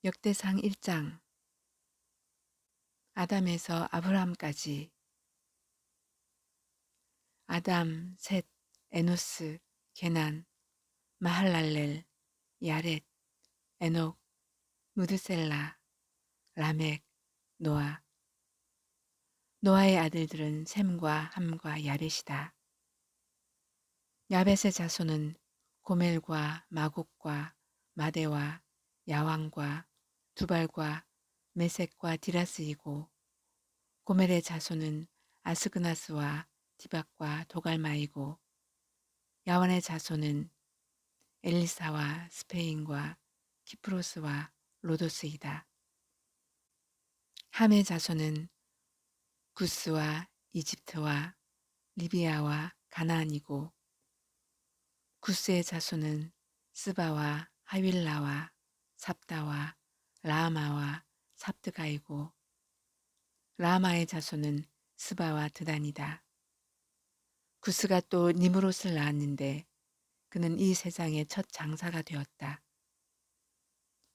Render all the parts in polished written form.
역대상 1장. 아담에서 아브람까지. 아담, 셋, 에노스, 게난, 마할랄렐, 야렛, 에녹, 무드셀라, 라멕, 노아. 노아의 아들들은 셈과 함과 야렛이다. 야벳의 자손은 고멜과 마곡과 마대와 야왕과 두발과 메섹과 디라스이고, 고멜의 자손은 아스그나스와 디박과 도갈마이고, 야완의 자손은 엘리사와 스페인과 키프로스와 로도스이다. 함의 자손은 구스와 이집트와 리비아와 가나안이고, 구스의 자손은 스바와 하윌라와 삽다와 라아마와 삽드가이고, 라아마의 자손은 스바와 드단이다. 구스가 또 니므롯을 낳았는데 그는 이 세상의 첫 장사가 되었다.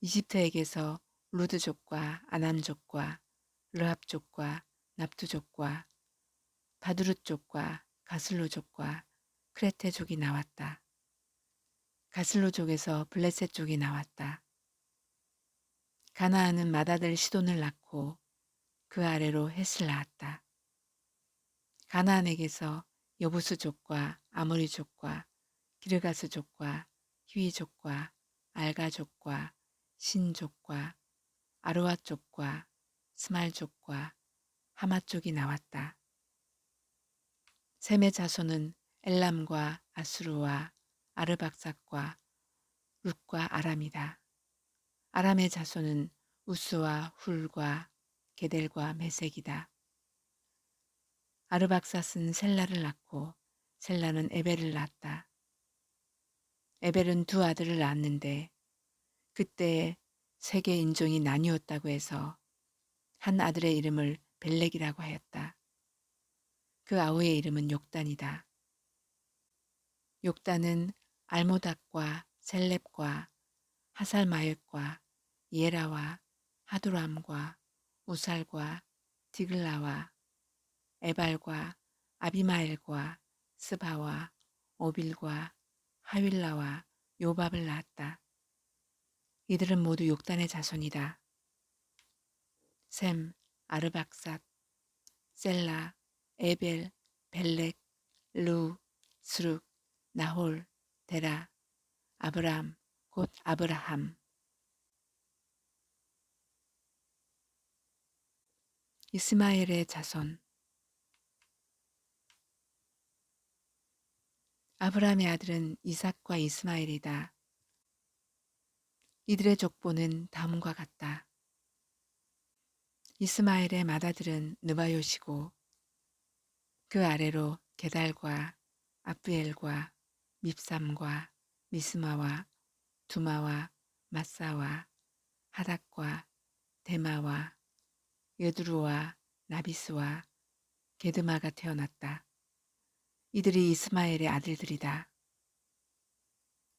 이집트에게서 루드족과 아남족과 르합족과 납두족과 바두르족과 가슬루족과 크레테족이 나왔다. 가슬루족에서 블레셋족이 나왔다. 가나안은 맏아들 시돈을 낳고 그 아래로 헷을 낳았다. 가나안에게서 여부수족과 아모리족과 기르가스족과 히위족과 알가족과 신족과 아르와족과 스말족과 하마족이 나왔다. 셈의 자손은 엘람과 아수르와 아르박삭과 룻과 아람이다. 아람의 자손은 우스와 훌과 게델과 메색이다. 아르박삿은 셀라를 낳고 셀라는 에벨을 낳았다. 에벨은 두 아들을 낳았는데 그때에 세계 인종이 나뉘었다고 해서 한 아들의 이름을 벨렉이라고 하였다. 그 아우의 이름은 욕단이다. 욕단은 알모닥과 셀렙과 하살마옅과 예라와 하두람과 우살과 디글라와 에발과 아비마엘과 스바와 오빌과 하윌라와 요밥을 낳았다. 이들은 모두 욕단의 자손이다. 셈, 아르박삿, 셀라, 에벨, 벨렉, 루, 스룩, 나홀, 데라, 아브람, 곧 아브라함. 이스마엘의 자손. 아브람의 아들은 이삭과 이스마엘이다. 이들의 족보는 다음과 같다. 이스마엘의 맏아들은 느바요시고 그 아래로 게달과 아브엘과 밉삼과 미스마와 두마와 마사와 하닥과 데마와 여두루와 나비스와 게드마가 태어났다. 이들이 이스마엘의 아들들이다.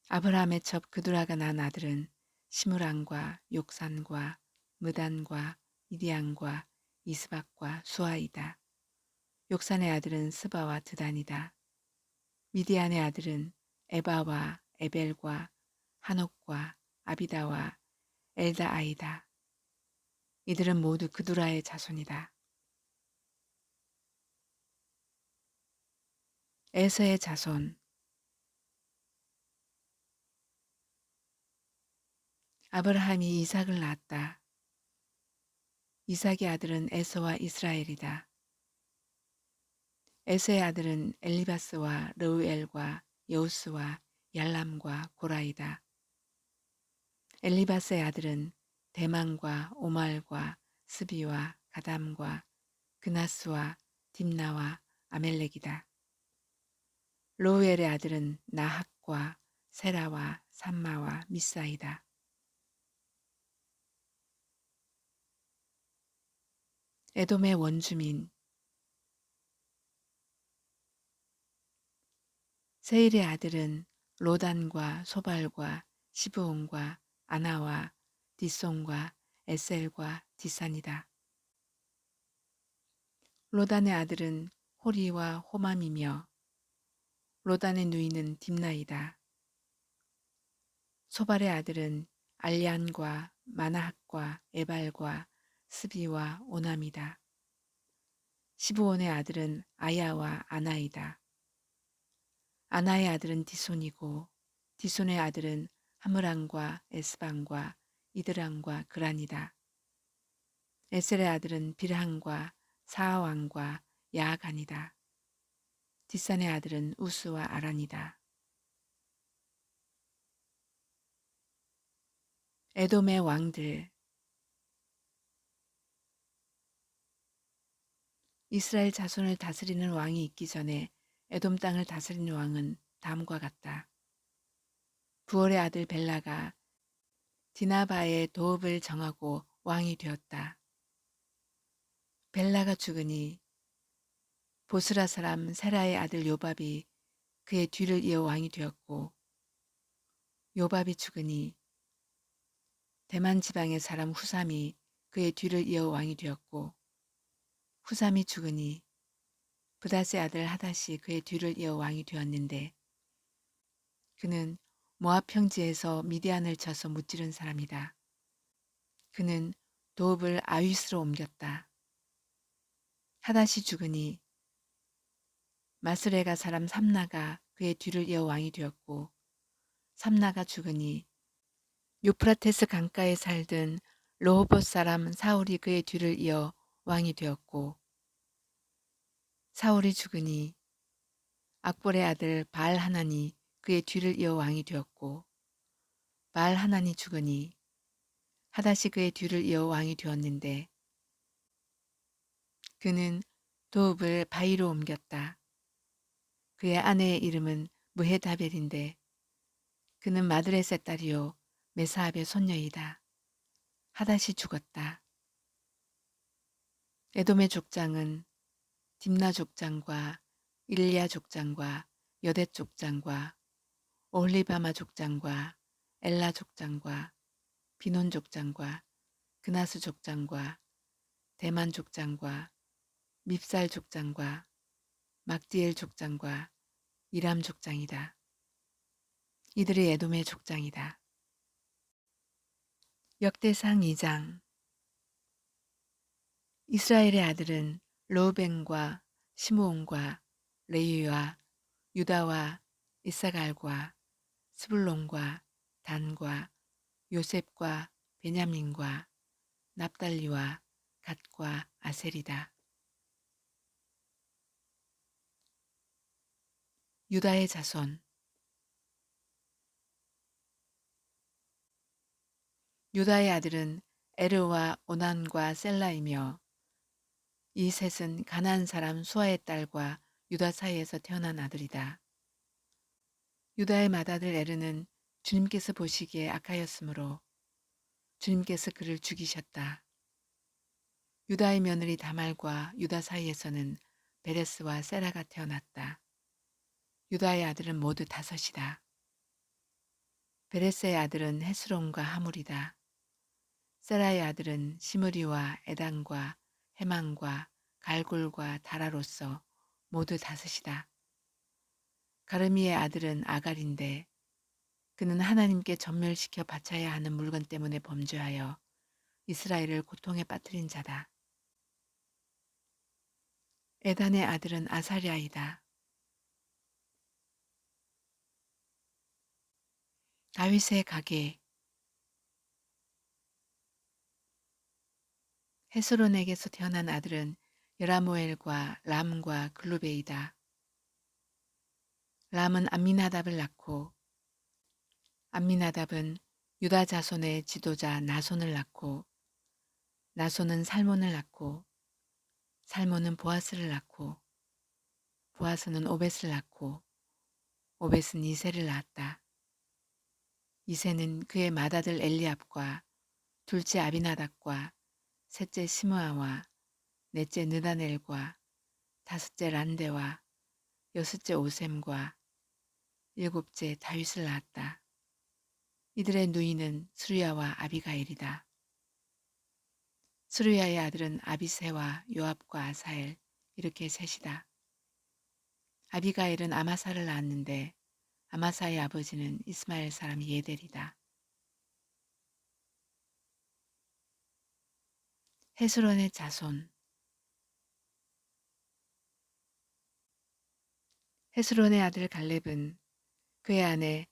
아브라함의 첩 그두라가 낳은 아들은 시므랑과 욕산과 무단과 미디안과 이스박과 수아이다. 욕산의 아들은 스바와 드단이다. 미디안의 아들은 에바와 에벨과 한옥과 아비다와 엘다아이다. 이들은 모두 그두라의 자손이다. 에서의 자손. 아브라함이 이삭을 낳았다. 이삭의 아들은 에서와 이스라엘이다. 에서의 아들은 엘리바스와 르우엘과 여우스와 얄람과 고라이다. 엘리바스의 아들은 대만과 오말과 스비와 가담과 그나스와 딥나와 아멜렉이다. 르우엘의 아들은 나학과 세라와 삼마와 미사이다. 에돔의 원주민. 세일의 아들은 로단과 소발과 시브온과 아나와 디손과 에셀과 디산이다. 로단의 아들은 호리와 호맘이며 로단의 누이는 딥나이다. 소발의 아들은 알리안과 마나핫과 에발과 스비와 오남이다. 시브온의 아들은 아야와 아나이다. 아나의 아들은 디손이고 디손의 아들은 하므랑과 에스방과 이드랑과 그란이다. 에셀의 아들은 빌한과 사아왕과 야아간이다. 뒷산의 아들은 우스와 아란이다. 에돔의 왕들. 이스라엘 자손을 다스리는 왕이 있기 전에 에돔 땅을 다스리는 왕은 다음과 같다. 부올의 아들 벨라가 디나바의 도읍을 정하고 왕이 되었다. 벨라가 죽으니 보스라 사람 세라의 아들 요밥이 그의 뒤를 이어 왕이 되었고, 요밥이 죽으니 대만 지방의 사람 후삼이 그의 뒤를 이어 왕이 되었고, 후삼이 죽으니 브닷의 아들 하닷이 그의 뒤를 이어 왕이 되었는데, 그는 모압 평지에서 미디안을 쳐서 무찌른 사람이다. 그는 도읍을 아윗으로 옮겼다. 하닷이 죽으니 마스레가 사람 삼나가 그의 뒤를 이어 왕이 되었고, 삼나가 죽으니 유프라테스 강가에 살던 르호봇 사람 사울이 그의 뒤를 이어 왕이 되었고, 사울이 죽으니 악볼의 아들 바알하난이 그의 뒤를 이어 왕이 되었고, 바알하난이 죽으니 하닷이 그의 뒤를 이어 왕이 되었는데, 그는 도읍을 바위로 옮겼다. 그의 아내의 이름은 무헤다벨인데 그는 마드레세 딸이요 메사압의 손녀이다. 하닷이 죽었다. 에돔의 족장은 딥나 족장과 일리아 족장과 여대 족장과 오홀리바마 족장과 엘라 족장과 비논 족장과 그나스 족장과 대만 족장과 밉살 족장과 막디엘 족장과 이람 족장이다. 이들이 에돔의 족장이다. 역대상 2장. 이스라엘의 아들은 르우벤과 시므온과 레위와 유다와 이사갈과 스불론과 단과 요셉과 베냐민과 납달리와 갓과 아셀이다. 유다의 자손. 유다의 아들은 에르와 오난과 셀라이며 이 셋은 가나안 사람 수아의 딸과 유다 사이에서 태어난 아들이다. 유다의 맏아들 에르는 주님께서 보시기에 악하였으므로 주님께서 그를 죽이셨다. 유다의 며느리 다말과 유다 사이에서는 베레스와 세라가 태어났다. 유다의 아들은 모두 5이다. 베레스의 아들은 헤스론과 하물이다. 세라의 아들은 시므리와 에단과 헤만과 갈골과 다라로서 모두 5이다. 가르미의 아들은 아갈인데 그는 하나님께 전멸시켜 바쳐야 하는 물건 때문에 범죄하여 이스라엘을 고통에 빠뜨린 자다. 에단의 아들은 아사랴이다. 다윗의 가계. 헤스론에게서 태어난 아들은 여라모엘과 람과 글루베이다. 람은 암미나답을 낳고 암미나답은 유다 자손의 지도자 나손을 낳고 나손은 살몬을 낳고 살몬은 보아스를 낳고 보아스는 오벳을 낳고 오벳은 이새를 낳았다. 이새는 그의 맏아들 엘리압과 둘째 아비나답과 셋째 시므아와 넷째 느다넬과 다섯째 란데와 여섯째 오셈과 일곱째 다윗을 낳았다. 이들의 누이는 스루야와 아비가일이다. 스루야의 아들은 아비새와 요압과 아사엘 이렇게 셋이다. 아비가일은 아마사를 낳았는데 아마사의 아버지는 이스마엘 사람 예델이다. 헤스론의 자손. 헤스론의 아들 갈렙은 그의 아내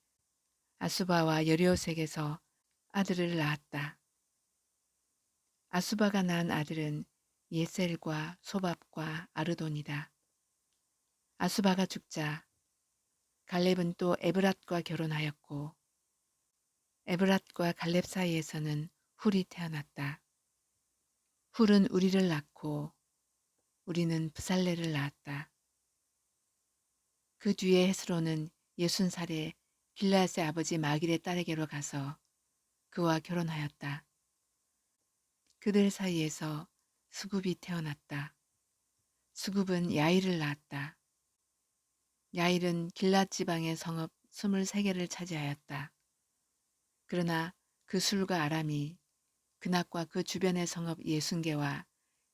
아수바와 여리오색에서 아들을 낳았다. 아수바가 낳은 아들은 예셀과 소밥과 아르돈이다. 아수바가 죽자 갈렙은 또 에브랏과 결혼하였고 에브랏과 갈렙 사이에서는 훌이 태어났다. 훌은 우리를 낳고 우리는 브살레를 낳았다. 그 뒤에 헤스론은 60살에 길라앗의 아버지 마길의 딸에게로 가서 그와 결혼하였다. 그들 사이에서 수굽이 태어났다. 수굽은 야일을 낳았다. 야일은 길랏 지방의 성읍 23개를 차지하였다. 그러나 그 술과 아람이 그낙과 그 주변의 성읍 60개와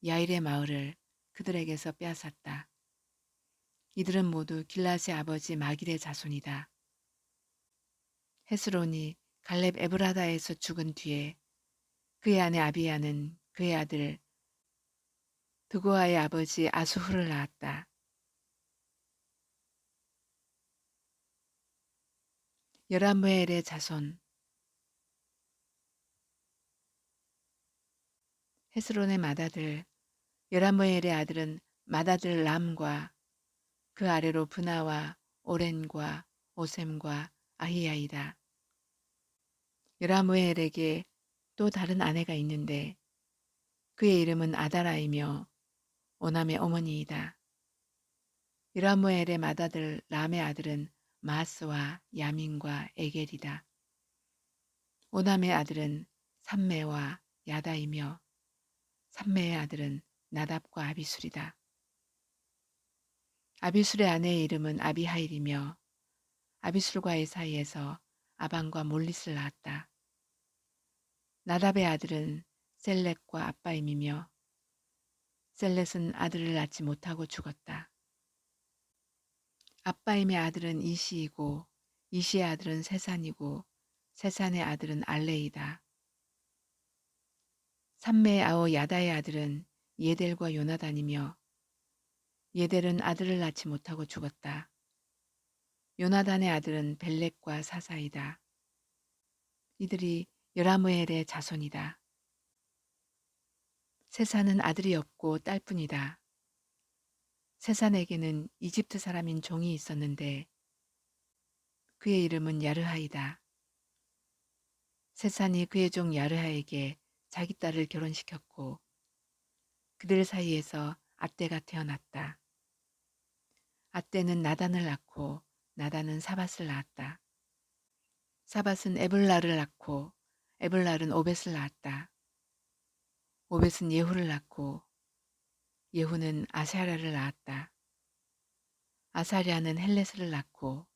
야일의 마을을 그들에게서 빼앗았다. 이들은 모두 길랏의 아버지 마길의 자손이다. 헤스론이 갈렙 에브라다에서 죽은 뒤에 그의 아내 아비야는 그의 아들 드고아의 아버지 아수후를 낳았다. 여라무엘의 자손. 헤스론의 맏아들 여라무엘의 아들은 맏아들 람과 그 아래로 브나와 오렌과 오셈과 아히야이다. 여라무엘에게 또 다른 아내가 있는데 그의 이름은 아다라이며 오남의 어머니이다. 여라무엘의 맏아들 람의 아들은 마스와 야민과 에겔이다. 오남의 아들은 삼매와 야다이며 삼매의 아들은 나답과 아비술이다. 아비술의 아내의 이름은 아비하일이며 아비술과의 사이에서 아방과 몰릿을 낳았다. 나답의 아들은 셀렉과 아빠임이며 셀렛은 아들을 낳지 못하고 죽었다. 아빠임의 아들은 이시이고 이시의 아들은 세산이고 세산의 아들은 알레이다. 삼매의 아우 야다의 아들은 예델과 요나단이며 예델은 아들을 낳지 못하고 죽었다. 요나단의 아들은 벨렉과 사사이다. 이들이 여라무엘의 자손이다. 세산은 아들이 없고 딸뿐이다. 세산에게는 이집트 사람인 종이 있었는데 그의 이름은 야르하이다. 세산이 그의 종 야르하에게 자기 딸을 결혼시켰고 그들 사이에서 앗대가 태어났다. 앗대는 나단을 낳고 나단은 사밧을 낳았다. 사밧은 에블라를 낳고 에블랄은 오벳을 낳았다. 오벳은 예후를 낳고 예후는 아사랴를 낳았다. 아사랴는 헬레스를 낳고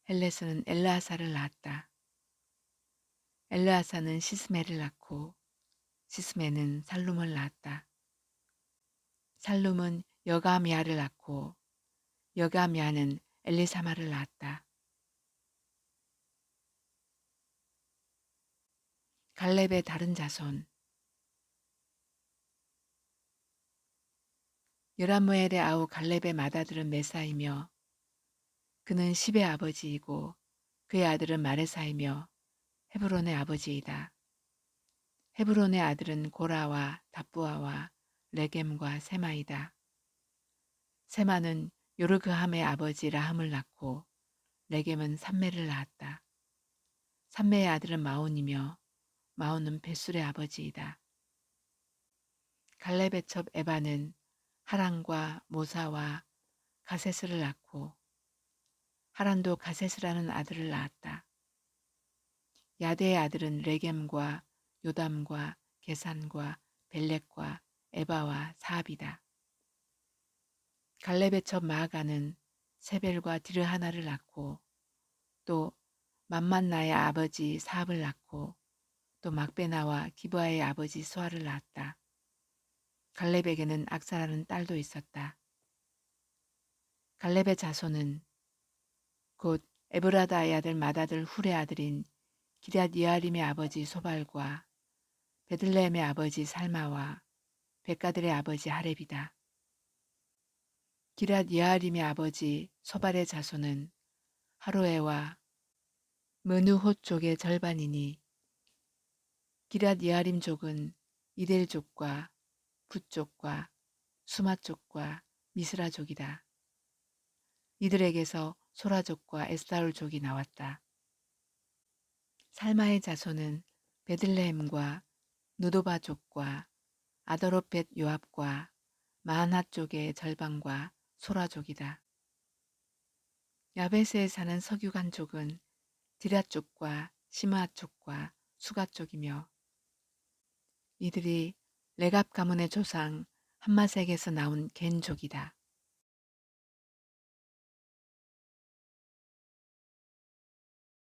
헬레스는 엘르아사를 낳았다. 엘르아사는 시스메를 낳고 시스메는 살룸을 낳았다. 살룸은 여가미아를 낳고 여가미아는 엘리사마를 낳았다. 갈렙의 다른 자손. 여라무엘의 아우 갈렙의 맏아들은 메사이며 그는 십의 아버지이고 그의 아들은 마레사이며 헤브론의 아버지이다. 헤브론의 아들은 고라와 답부아와 레겜과 세마이다. 세마는 요르그함의 아버지 라함을 낳고 레겜은 삼매를 낳았다. 삼매의 아들은 마온이며 마온은 벳술의 아버지이다. 갈렙의 첩 에바는 하란과 모사와 가세스를 낳고 하란도 가세스라는 아들을 낳았다. 야대의 아들은 레겜과 요담과 게산과 벨렉과 에바와 사압이다. 갈렙의 첩 마아가는 세벨과 디르하나를 낳고 또 맘만나의 아버지 사압을 낳고 또 막베나와 기브아의 아버지 수아를 낳았다. 갈렙에게는 악사라는 딸도 있었다. 갈렙의 자손은 곧 에브라다의 아들 마다들 훌의 아들인 기럇 여아림의 아버지 소발과 베들레헴의 아버지 살마와 백가들의 아버지 하렙이다. 기럇 여아림의 아버지 소발의 자손은 하로에와 머누톳 족의 절반이니 기럇 여아림 족은 이델족과 붓족과 수마족과 미스라족이다. 이들에게서 소라족과 에스다올족이 나왔다. 살마의 자손은 베들레헴과 누도바족과 아더롯벳 요압과 마한핫 족의 절반과 소라족이다. 야베스에 사는 서규간 족은 디랏 족과 시므앗 족과 수가 족이며 이들이 레갑 가문의 조상 함마색에서 나온 겐 족이다.